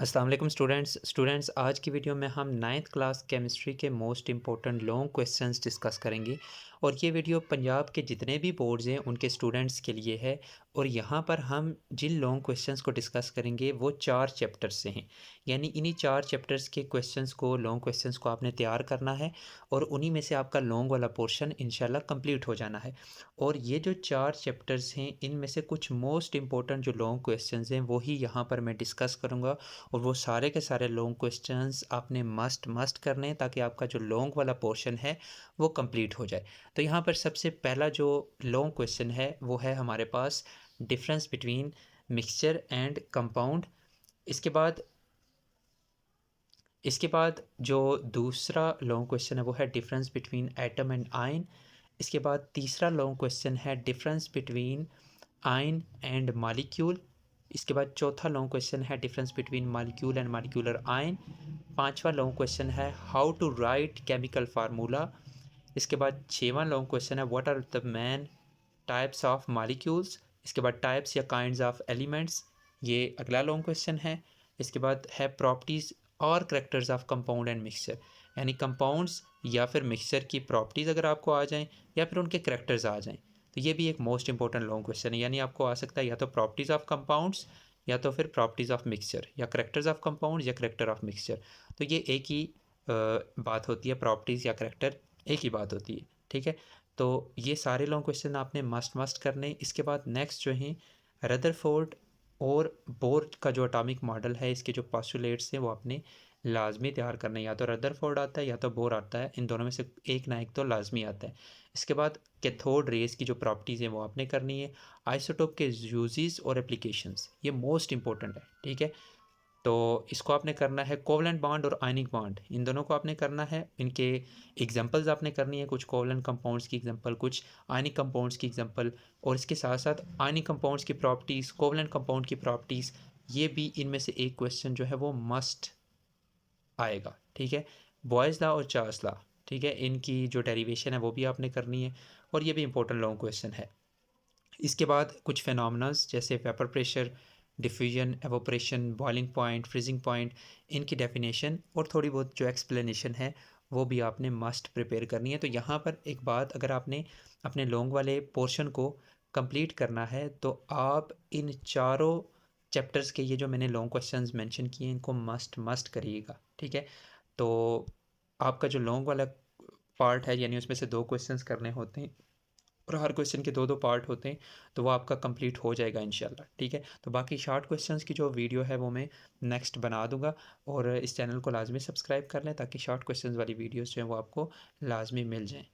अस्सलाम वालेकुम स्टूडेंट्स आज की वीडियो में हम नाइन्थ क्लास केमिस्ट्री के most important long questions discuss करेंगे। और ये वीडियो पंजाब के जितने भी बोर्ड्स हैं उनके स्टूडेंट्स के लिए है। और यहाँ पर हम जिन लॉन्ग क्वेश्चंस को डिस्कस करेंगे वो 4 चैप्टर्स से हैं, यानी इन्हीं 4 चैप्टर्स के क्वेश्चंस को लॉन्ग क्वेश्चंस को आपने तैयार करना है और उन्हीं में से आपका लॉन्ग वाला पोर्शन इंशाल्लाह कंप्लीट हो जाना है। और ये जो 4 चैप्टर्स हैं इनमें से कुछ मोस्ट इंपॉर्टेंट जो लॉन्ग क्वेश्चंस हैं वही यहाँ पर मैं डिस्कस करूँगा। और वो सारे के सारे लॉन्ग क्वेश्चंस आपने मस्ट करने हैं ताकि आपका जो लॉन्ग वाला पोर्शन है वो कंप्लीट हो जाए। तो यहाँ पर सबसे पहला जो लॉन्ग क्वेश्चन है वो है हमारे पास difference between mixture and compound. इसके बाद इसके बाद जो दूसरा लॉन्ग क्वेश्चन है वो है difference between atom and ion. इसके बाद तीसरा लॉन्ग क्वेश्चन है difference between ion and molecule. इसके बाद चौथा लॉन्ग क्वेश्चन है difference between molecule and molecular ion. पांचवा लॉन्ग क्वेश्चन है how to write chemical formula. इसके बाद छठवां लॉन्ग क्वेश्चन है what are the main types of molecules. इसके बाद टाइप्स या काइंड्स ऑफ एलिमेंट्स, ये अगला लॉन्ग क्वेश्चन है। इसके बाद है प्रॉपर्टीज़ और characters of compound and mixture, यानी कंपाउंड्स या फिर मिक्सचर की प्रॉपर्टीज़ अगर आपको आ जाएं या फिर उनके करेक्टर्स आ जाएं तो ये भी एक मोस्ट इंपॉर्टेंट लॉन्ग क्वेश्चन है। यानी आपको आ सकता है या तो प्रॉपर्टीज़ ऑफ कंपाउंड्स या तो फिर प्रॉपर्टीज़ ऑफ मिक्सचर या करेक्टर्स ऑफ कंपाउंड या करेक्टर ऑफ मिक्सचर। तो ये एक ही बात होती है, प्रॉपर्टीज़ या करेक्टर एक ही बात होती है। ठीक है, तो ये सारे लॉन्ग क्वेश्चन आपने मस्ट करने। इसके बाद नेक्स्ट जो है रदरफोर्ड और बोर का जो एटॉमिक मॉडल है इसके जो पोस्टुलेट्स हैं वो आपने लाजमी तैयार करना है। या तो रदरफोर्ड आता है या तो बोर आता है, इन दोनों में से एक ना एक तो लाजमी आता है। इसके बाद कैथोड रेस की जो प्रॉपर्टीज़ हैं वो आपने करनी है। आइसोटोप के यूजेस और एप्लीकेशंस ये मोस्ट इंपॉर्टेंट है। ठीक है, तो इसको आपने करना है। कोवलेंट बॉन्ड और आयनिक बॉन्ड इन दोनों को आपने करना है, इनके एग्जांपल्स आपने करनी है, कुछ कोवलेंट कंपाउंड्स की एग्जांपल, कुछ आयनिक कंपाउंड्स की एग्जांपल। और इसके साथ साथ आयनिक कंपाउंड्स की प्रॉपर्टीज़, कोवलेंट कंपाउंड की प्रॉपर्टीज़, ये भी इनमें से एक क्वेश्चन जो है वो मस्ट आएगा। ठीक है, बॉयज़ लॉ और चार्ल्स लॉ, ठीक है, इनकी जो डेरिवेशन है वो भी आपने करनी है और ये भी इंपॉर्टेंट लॉन्ग क्वेश्चन है। इसके बाद कुछ फिनोमेनस जैसे vapour pressure, diffusion, evaporation, boiling point, freezing point, इनकी डेफिनेशन और थोड़ी बहुत जो एक्सप्लेनेशन है वो भी आपने मस्ट प्रिपेयर करनी है। तो यहाँ पर एक बात, अगर आपने अपने लॉन्ग वाले पोर्शन को कंप्लीट करना है तो आप इन चारों चैप्टर्स के ये जो मैंने लॉन्ग क्वेश्चंस मेंशन किए हैं इनको मस्ट करिएगा। ठीक है, तो आपका जो लॉन्ग वाला पार्ट है यानी उसमें से 2 क्वेश्चंस करने होते हैं और हर क्वेश्चन के 2-2 पार्ट होते हैं, तो वो आपका कंप्लीट हो जाएगा इंशाल्लाह। ठीक है, तो बाकी शॉर्ट क्वेश्चंस की जो वीडियो है वो मैं नेक्स्ट बना दूंगा। और इस चैनल को लाजमी सब्सक्राइब कर लें ताकि शॉर्ट क्वेश्चंस वाली वीडियोस जो हैं वो आपको लाजमी मिल जाएं।